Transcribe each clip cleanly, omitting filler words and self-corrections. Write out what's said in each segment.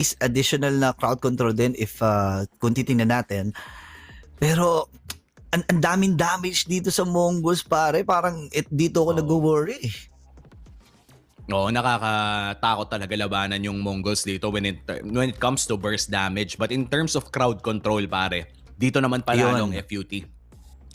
is additional na crowd control din if kung titingnan natin. Pero ang daming damage dito sa Mongols pare, parang dito ako Oo. nag-worry. Oo, nakakatakot talaga labanan yung Mongols dito when it comes to burst damage. But in terms of crowd control pare, dito naman panalo ang Yun. FUT.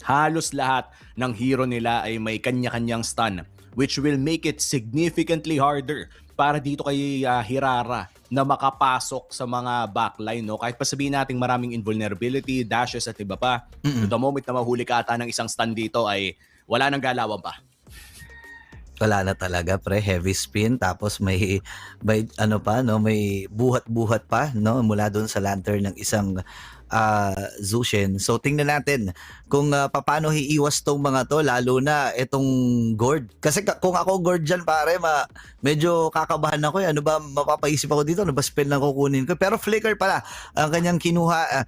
Halos lahat ng hero nila ay may kanya-kanyang stun, which will make it significantly harder para dito kay Hirara na makapasok sa mga backline, no? Kahit pa sabihin natin maraming invulnerability, dashes at iba pa, to the moment na mahuli ka ata ng isang stun dito ay wala nang galawan pa. Wala na talaga pre, heavy spin tapos may ano pa no, may buhat-buhat pa no mula doon sa lantern ng isang Zushin. So tingnan natin kung paano hiiwas tong mga to, lalo na itong Gord. Kasi kung ako Gord dyan pare, medyo kakabahan ako eh. Ano ba mapapaisip ako dito? Ano ba spell na kukunin ko? Pero Flicker pala ang kanyang kinuha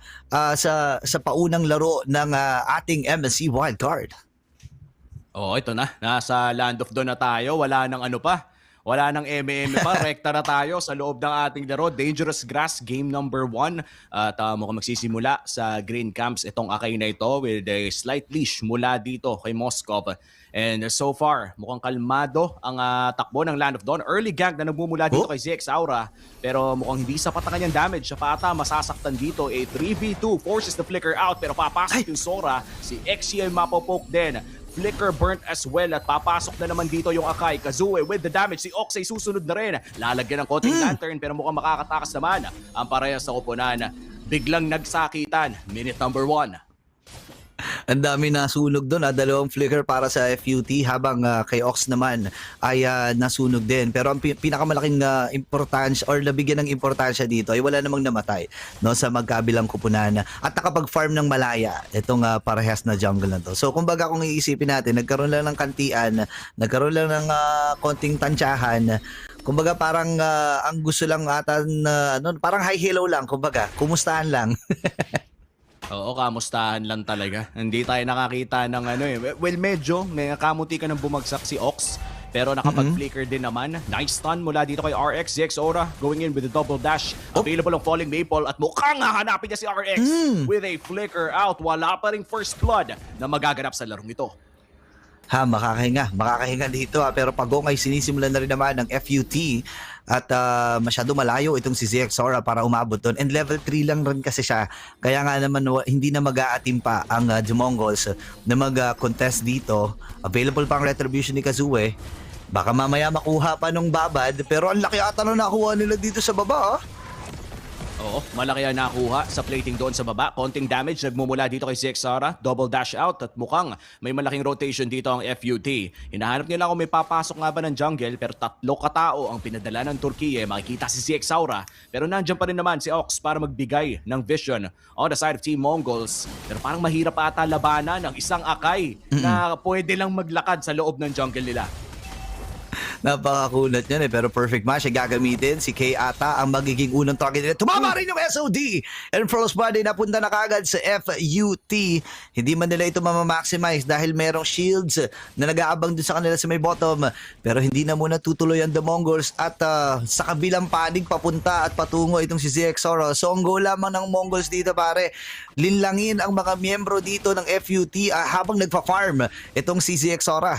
sa paunang laro ng ating MSC Wildcard. Oo, ito na. Nasa Land of Dawn na tayo. Wala nang ano pa. Wala nang MM pa. Rekta na tayo sa loob ng ating laro. Dangerous Grass, game number 1. At mukhang magsisimula sa Green Camps itong Akay na ito with a slight leash mula dito kay Moskov. And so far, mukhang kalmado ang takbo ng Land of Dawn. Early gank na nagmumula dito kay ZX Aura. Pero mukhang hindi sapat ang kanyang damage. Siya pa ata masasaktan dito. A 3v2 forces the Flicker out. Pero papasok yung Sora. Si Exy ay mapopoke din. Flicker burnt as well at papasok na naman dito yung Akay. Kazue with the damage. Si Oxay susunod na rin. Lalagyan ng konting lantern pero mukhang makakatakas naman ang parehas sa koponan. Biglang nagsakitan. Minute number 1. Ang dami nasunog doon, dalawang Flicker para sa FUT habang kay Ox naman ay nasunog din. Pero ang pinakamalaking importansya or nabigyan ng importansya dito ay wala namang namatay no, sa magkabilang kupunan at nakapag-farm ng malaya itong parehas na jungle na to. So kumbaga kung iisipin natin, nagkaroon lang ng kantian, nagkaroon lang ng konting tansyahan. Kumbaga parang ang gusto lang ata parang hi hello lang, kumbaga kumustahan lang. Oo, kamustahan lang talaga. Hindi tayo nakakita ng ano eh. Well, medyo may kamuti ka ng bumagsak si Ox. Pero nakapag-flicker din naman. Nice stun mula dito kay RX. ZX Aura going in with a double dash. Available ang Falling Maple at mukhang hahanapin niya si RX with a flicker out. Wala pa ring first blood na magaganap sa larong ito. Makakahinga dito pero Pagong ay sinisimulan na rin naman ng FUT at masyado malayo itong si ZX Aura para umabot doon, and level 3 lang rin kasi siya, kaya nga naman hindi na mag-aatim pa ang Mongols na mag-contest dito. Available pa ang Retribution ni Kazue, baka mamaya makuha pa nung babad, pero ang laki ata na nakuha nila dito sa baba. Oo, malaki ang nakuha sa plating doon sa baba. Konting damage nagmumula dito kay ZX Aura. Double dash out at mukhang may malaking rotation dito ang FUT. Hinahanap nila kung may papasok nga ba ng jungle pero 3 katao ang pinadala ng Turkiye. Makikita si ZX Aura pero nandiyan pa rin naman si Ox para magbigay ng vision on the side of Team Mongols. Pero parang mahirap ata labanan ng isang Akay na pwede lang maglakad sa loob ng jungle nila. Napakakulat yan pero perfect match ay gagamitin. Si Kay ata ang magiging unang target nila. Tumama rin yung SOD and Frostbody napunta na kagad sa FUT. Hindi man nila ito mamamaximize dahil merong shields na nag-aabang dun sa kanila sa may bottom, pero hindi na muna tutuloy ang The Mongols at sa kabilang panig papunta at patungo itong si ZX Aura. So ang goal lamang ng Mongols dito pare, linlangin ang mga miyembro dito ng FUT habang nagpa-farm itong si ZX Aura.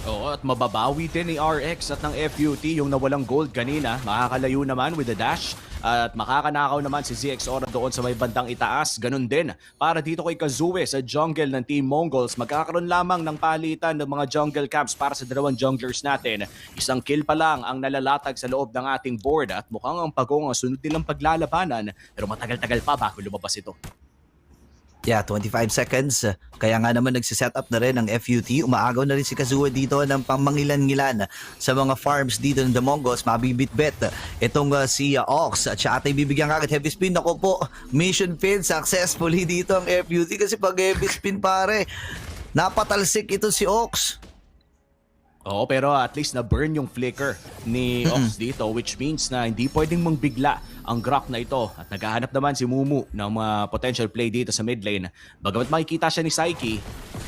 Oo, at mababawi din ni RX at ng FUT yung nawalang gold kanina. Makakalayo naman with the dash at makakanakaw naman si ZX Aura doon sa may bandang itaas. Ganun din para dito kay Kazue sa jungle ng Team Mongols. Magkakaroon lamang ng palitan ng mga jungle camps para sa dalawang junglers natin. Isang kill pa lang ang nalalatag sa loob ng ating board at mukhang ang Pagong ang sunod nilang paglalabanan pero matagal-tagal pa bago lumabas ito. Yeah, 25 seconds. Kaya nga naman nagsiset up na rin ang FUT. Umaagaw na rin si Kazue dito ng pangmangilan-ngilan sa mga farms dito ng The Mongols. Mabibit-bet itong si Ox. At siya atay bibigyan agad heavy spin. Ako po, mission failed successfully dito ang FUT kasi pag heavy spin pare, napatalsik ito si Ox. Oo, pero at least na-burn yung flicker ni Ox dito, which means na hindi pwedeng mangbigla ang Grok na ito. At naghahanap naman si Mumu ng mga potential play dito sa mid lane. Bagamat makikita siya ni Psyche,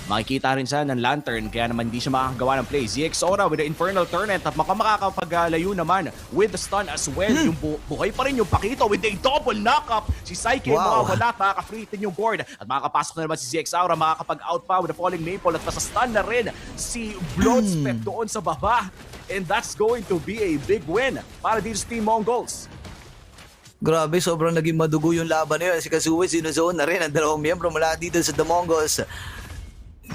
Makikita rin siya ng Lantern kaya naman hindi siya makakagawa ng play. ZXora with the Infernal Torrent at makakapaglayo naman with the stun as well. Yung buhay pa rin yung Pakito with a double knock-up. Si Psyche makakawala, makaka-freetin yung board at makakapasok na naman si ZXora, makakapag-out pa with the Falling Maple at masastun na rin si Bloodspec doon sa baba. And that's going to be a big win para dito sa Team Mongols. Grabe, sobrang naging madugo yung laban na yun. Si Kazue, sinuzone na rin ang dalawang miyembro mula dito sa The Mongols.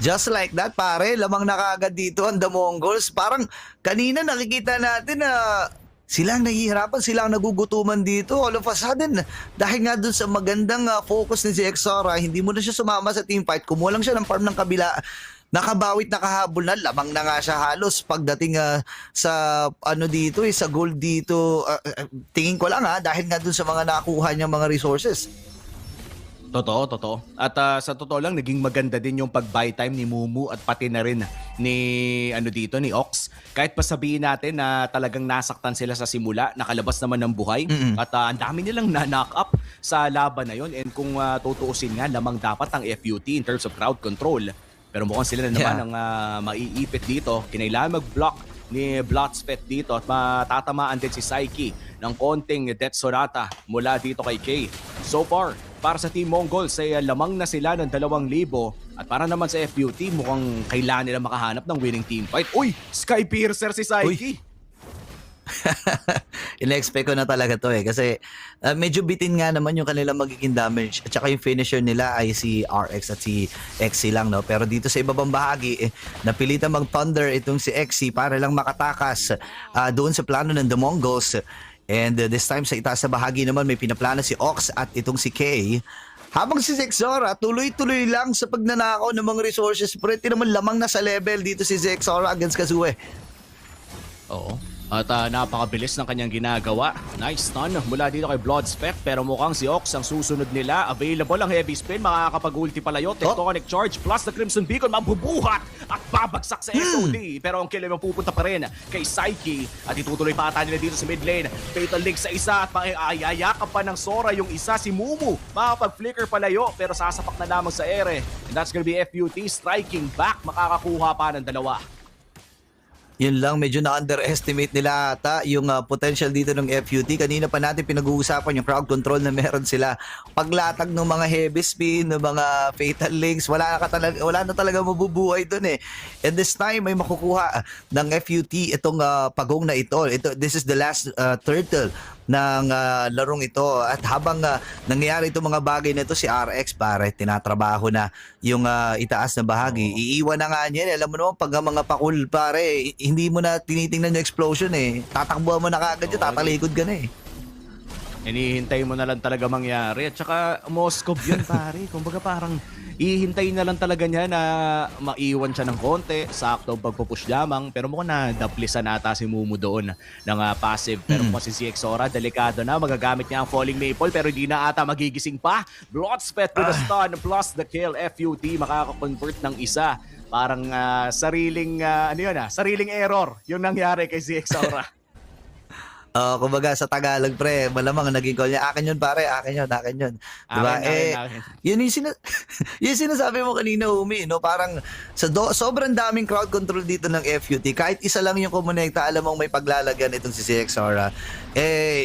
Just like that, pare, lamang na kaagad dito ang The Mongols. Parang kanina nakikita natin na silang nahihirapan, silang nagugutuman dito. All of a sudden, dahil nga dun sa magandang focus ni ZXora, hindi mo na siya sumama sa teamfight. Kumuha lang siya ng farm ng kabila. Nakabawit, nakahabol na, lamang na nga siya halos pagdating sa ano dito, sa gold dito. Tingin ko lang dahil nga dun sa mga nakuha niyang mga resources. Totoo. At sa totoo lang, naging maganda din yung pag-buy time ni Mumu at pati na rin ni Ox. Kahit pa sabihin natin na talagang nasaktan sila sa simula, nakalabas naman ng buhay. At ang dami nilang na-knock up sa laban na yun. And kung tutuusin nga, lamang dapat ang FUT in terms of crowd control. Pero mukhang sila na naman ang maiipit dito. Kinailangan mag-block ni Bloodspet dito at matatamaan din si Psyche ng konting Death Sonata mula dito kay Kay. So far, para sa Team Mongols ay lamang na sila ng 2,000 at para naman sa FUT mukhang kailangan nila makahanap ng winning team fight. Uy! Sky Piercer si Psyche! Ina-expect ko na talaga to kasi medyo bitin nga naman yung kanilang magiging damage at saka yung finisher nila ay si RX at si XC lang, no? Pero dito sa ibabang bahagi napilitan mag-thunder itong si XC para lang makatakas doon sa plano ng The Mongols. And this time sa itaas sa bahagi naman may pinaplano si Ox at itong si Kay. Habang si ZXora tuloy-tuloy lang sa pagnanakaw ng mga resources, pero ito naman lamang na sa level dito si ZXora against Kazue. Oo. At napakabilis ng kanyang ginagawa. Nice stun mula dito kay Bloodspec pero mukhang si Ox ang susunod nila. Available ang heavy spin, makakapag-ulti palayo. Tectonic charge plus the Crimson Beacon mabubuhat at babagsak sa SOD. Pero ang kill ay mapupunta pa rin kay Psyche at itutuloy pa ata nila dito sa mid lane. Fatal Link sa isa at ayayakap pa ng Sora yung isa, si Mumu. Makakapag-flicker palayo pero sasapak na lamang sa ere. And that's gonna be FUT striking back. Makakakuha pa ng dalawa. Yun lang, medyo na-underestimate nila ata yung potential dito ng FUT. Kanina pa natin pinag-uusapan yung crowd control na meron sila. Paglatag ng mga heavy spin, ng mga fatal links, wala na talaga mabubuhay dun And this time ay makukuha ng FUT itong pagong na ito. This is the last turtle ng larong ito. At habang nangyayari itong mga bagay na ito, si RX pare, tinatrabaho na yung itaas na bahagi. Iiwan na nga niya. Alam mo naman, pag mga pakul pare, hindi mo na tinitingnan yung explosion Tatakbuhan mo na kagad yun, tatalikod ka na Hinihintay mo na lang talaga mangyari. At saka Moskov yun pare. Kumbaga parang ihintayin na lang talaga niya na maiwan siya ng konti, sakto pagpupush lamang. Pero mukhang nadaplisan ata si Mumu doon ng passive. Pero kung si ZXora, delikado na. Magagamit niya ang Falling Maple pero hindi na ata magigising pa. Bloodspet with the stun plus the kill. FUT makaka-convert ng isa. Parang sariling error yung nangyari kay ZXora. Kumbaga sa Tagalog pre, malamang naging call niya, akin yun pare, akin yun. Diba? Akin. Yun yung sinasabi mo kanina, Umi, no? Parang sobrang daming crowd control dito ng FUT. Kahit isa lang yung kumonekta, alam mong may paglalagyan itong si ZXora.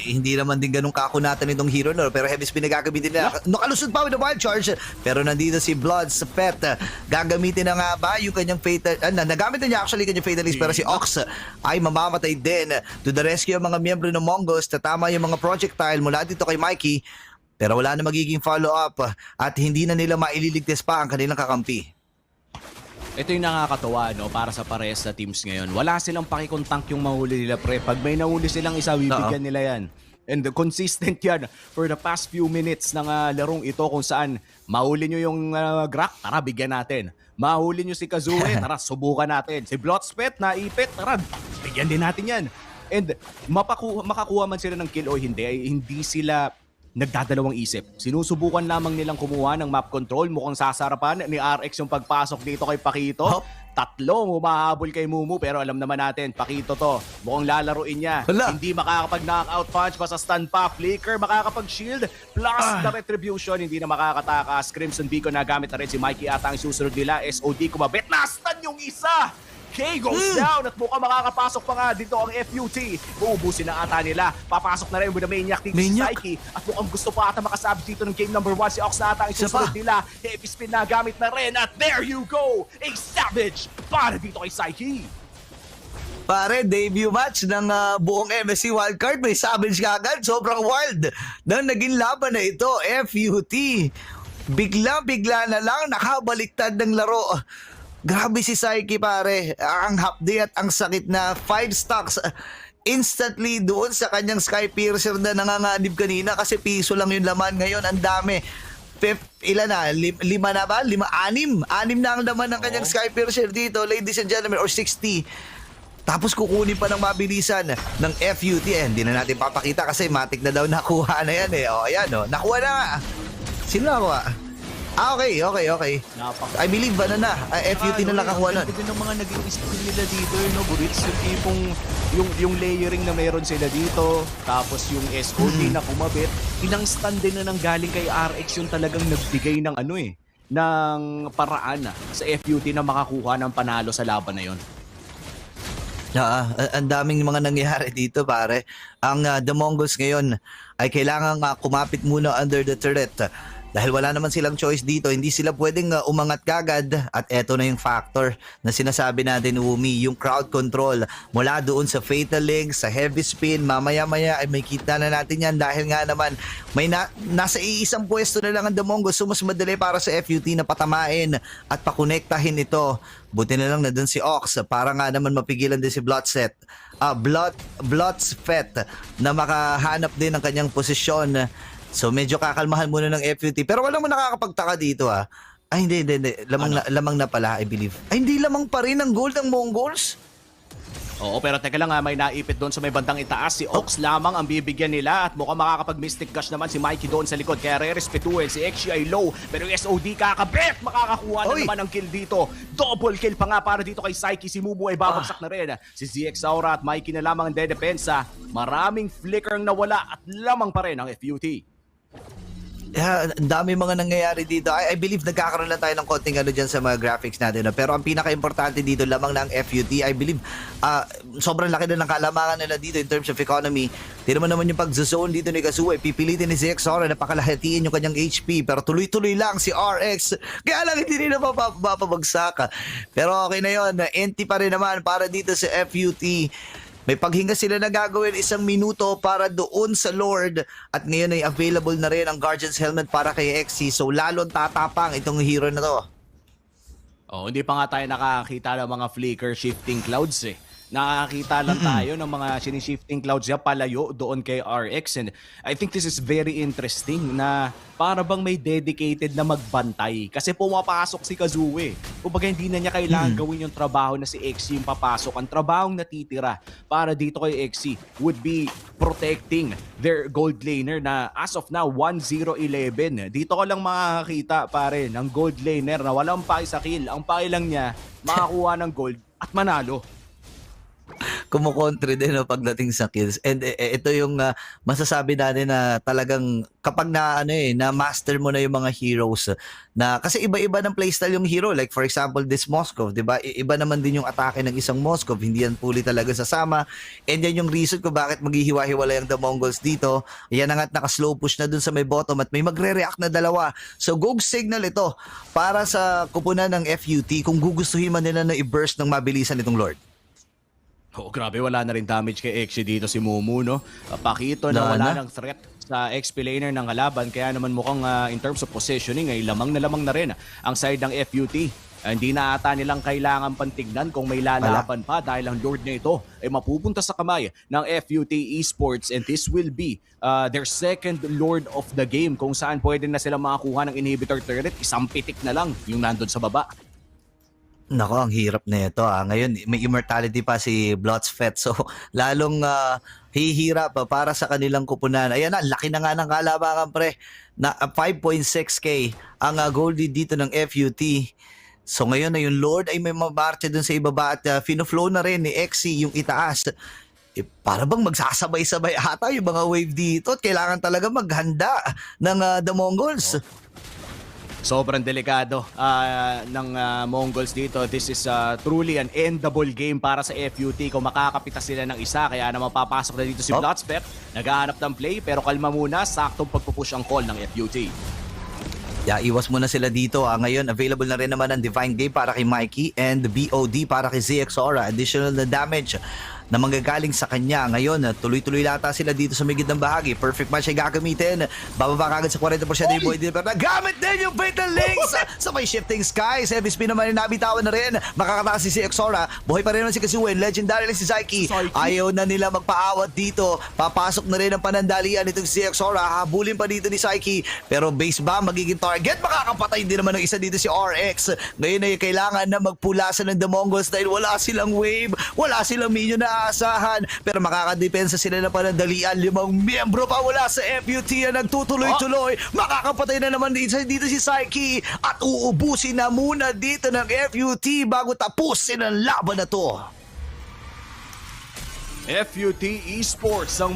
Hindi naman din ganun kakunatan itong hero, no? Pero heavy spin na gagamitin nila. Nakalusot pa with the wild charge. Pero nandito si Bloodspet. Gagamitin na nga ba yung kanyang fatal, nagamit na niya actually kanyang fatalist, pero si Ox ay mamamatay din. To the rescue ang mga miyembro ng Mongols, tatama yung mga projectile mula dito kay Mikey, pero wala na magiging follow-up at hindi na nila maililigtas pa ang kanilang kakampi. Ito yung nakakatawa, no, para sa parehas na teams ngayon. Wala silang pakikontank yung mahuli nila, pre. Pag may nahuli silang isa, bibigyan nila yan. And consistent yan for the past few minutes ng larong ito kung saan mahuli nyo yung Grak, tara, bigyan natin. Mahuli nyo si Kazue, tara, subukan natin. Si Bloodspet, naipit, tara, bigyan din natin yan. And makakuha man sila ng kill o hindi, ay hindi sila nagdadalawang isip. Sinusubukan lamang nilang kumuha ng map control. Mukhang sasarapan ni RX yung pagpasok dito kay Pakito. Tatlong humahabol kay Mumu pero alam naman natin, Pakito to. Mukhang lalaruin niya. Hala. Hindi makakapag-knockout punch, basta stun pa. Flicker, makakapag-shield. Plus the retribution, hindi na makakatakas. Crimson Beacon na gamit na rin si Mikey ata ang susunod nila. SOD kumabit. Na-stun yung isa! K goes down at mukhang makakapasok pa nga dito ang FUT. Uubusin na ata nila. Papasok na rin with the Maniac dito si Maniac? Psyche. At mukhang gusto pa ata makasab dito ng game number 1. Si Ox na ata ang Isa susunod pa. nila. Heavy spin na gamit na rin. At there you go! A savage para dito kay Psyche. Pare, debut match ng buong MSC Wildcard. May savage kagad. Sobrang wild na naging laban na ito. FUT. Bigla-bigla na lang nakabaliktad ng laro. Grabe si Psyche, pare. Ang hapdi at ang sakit na 5 stocks instantly doon sa kanyang Sky Piercer na nanganganib kanina kasi piso lang yung laman. Ngayon, ang dami. Ilan na? Lima na ba? Anim na ang laman ng kanyang Sky Piercer dito, ladies and gentlemen, or 60. Tapos kukunin pa ng mabilisan ng FUT. Hindi na natin papakita kasi matik na daw nakuha na yan eh. O, ayan o. Nakuha na nga. Sino nakuha? Okay. I believe FUT na nakakuha nun. Ganda din ng mga naging skill nila dito, no? Burits, yung tipong yung layering na meron sila dito, tapos yung SOD na kumabit, inang stand din na nang galing kay RX yung talagang nagbigay ng ng paraan sa FUT na makakuha ng panalo sa laban na yon. Ang daming mga nangyayari dito, pare. Ang The Mongols ngayon ay kailangang kumapit muna under the turret. Dahil wala naman silang choice dito, hindi sila pwedeng umangat kagad. At eto na yung factor na sinasabi natin, Umi, yung crowd control mula doon sa Fatal Link, sa Heavy Spin, mamaya-maya ay may kita na natin yan dahil nga naman may nasa iisang pwesto na lang ang The Mongols, so mas madali para sa FUT na patamain at pakonektahin ito. Buti na lang na doon si Ox para nga naman mapigilan din si Bloodset. Bloodsfet na makahanap din ng kanyang posisyon. So medyo kakalmahan muna ng FUT. Pero walang mo nakakapagtaka dito Ay hindi. Lamang na pala, I believe. Ay hindi lamang pa rin ang goal ng Mongols. Oo, pero teka lang may naipit doon sa may bandang itaas. Si Ox lamang ang bibigyan nila at mukhang makakapag-mystic gush naman si Mikey doon sa likod. Kaya re-respetuhin si Exi ay low. Pero yung SOD kakabit! Makakakuha na naman ang kill dito. Double kill pa nga para dito kay Psyche. Si Mumu ay babagsak na rin. Si ZX Aura at Mikey na lamang ang dedepensa. Maraming flicker ang nawala at lamang pa rin ang FUT. Ang dami mga nangyayari dito. I believe nagkakaroon lang tayo ng konting dyan sa mga graphics natin. Pero ang pinaka-importante dito lamang ng FUT, I believe, sobrang laki na ng kalamangan nila dito in terms of economy. Tino mo naman yung pag-zone dito ni Kazuo. Pipilitin ni ZX Aura na pakalahatiin yung kanyang HP. Pero tuloy-tuloy lang si RX. Kaya lang hindi nila mapapabagsak. Pero okay na yun. NT pa rin naman para dito sa FUT. May paghinga sila na gagawin 1 minuto para doon sa Lord at ngayon ay available na rin ang Guardian's Helmet para kay XC, so lalong tatapang itong hero na to. Hindi pa nga tayo nakakita ng mga flicker shifting clouds Nakakita lang tayo ng mga sinishifting clouds niya palayo doon kay RX, and I think this is very interesting na para bang may dedicated na magbantay kasi pumapasok si Kazuo Kumbaga hindi na niya kailangan gawin yung trabaho na si XC yung papasok. Ang trabahong natitira para dito kay XC would be protecting their gold laner na as of now 1-0-11. Dito ko lang makakita pare ng gold laner na walang paki sa kill. Ang paki lang niya makakuha ng gold at manalo. Kumukontre din pagdating sa kills. And ito yung masasabi natin na talagang kapag na master mo na yung mga heroes na kasi iba-iba ng playstyle yung hero. Like for example, this Moskov, 'di ba? Iba naman din yung atake ng isang Moskov. Hindi yan fully talaga sasama. And yan yung reason kung bakit maghihiwa-hiwalay ang The Mongols dito. Yan na nga't naka-slow push na dun sa may bottom at may magre-react na dalawa. So go signal ito para sa kupunan ng FUT kung gugustuhin man nila na i-burst ng mabilisan itong Lord. Grabe, wala na rin damage kay Exi dito si Mumu, no? Pakito na wala ng threat sa XP laner ng kalaban, kaya naman mukhang in terms of positioning ay lamang na rin ang side ng FUT. Hindi na ata nilang kailangan pantignan kung may lalaban pa dahil ang Lord na ito ay mapupunta sa kamay ng FUT Esports, and this will be their second Lord of the game kung saan pwede na sila makakuha ng inhibitor turret. Isang pitik na lang yung nandun sa baba. Nako, ang hirap na ito. Ngayon, may immortality pa si Bloodsfet. So, lalong hihirap para sa kanilang kupunan. Ayan na, laki na nga ng kalabangan pre. Na 5.6k ang gold dito ng FUT. So ngayon na yung Lord ay may mamarche dun sa ibaba at fino-flow na rin ni Exy yung itaas. Para bang magsasabay-sabay ata yung mga wave dito at kailangan talaga maghanda ng The Mongols. Sobrang delikado ng Mongols dito. This is truly an endable game para sa FUT. Kung makakapitas sila ng isa, kaya naman papasok na dito si Bloodspec. Naghahanap ng play, pero kalma muna, saktong pagpupush ang call ng FUT. Yeah, iwas muna sila dito. Ngayon, available na rin naman ang Divine Game para kay Mikey and BOD para kay ZXora. Additional na damage na manggagaling sa kanya. Ngayon, tuloy-tuloy lata sila dito sa migid ng bahagi. Perfect match ay gagamitin. Bababa kagad sa 40% yung boy din. Pero nagamit din yung Fatal Links sa may Shifting Skies. Heavy spin naman yung nabitawan na rin. Makakatakas si ZXora. Buhay pa rin naman si Kasiwen. Legendary rin si Zyke. Ayaw na nila magpaawat dito. Papasok na rin ang panandalian itong si ZXora. Habulin pa dito ni Zyke. Pero base ba magiging target? Makakapatay din naman ng isa dito si RX. Ngayon ay kailangan na magpulasan ng The Mongols dahil wala silang wave. Wala silang minion na aasahan. Pero makakadepensa sila na panandalian. 5 miyembro pa wala sa FUT na nagtutuloy-tuloy. Makakapatay na naman dito si Zyke. At uubusin na muna dito ng FUT bago tapusin ang laban na to. FUT Esports ang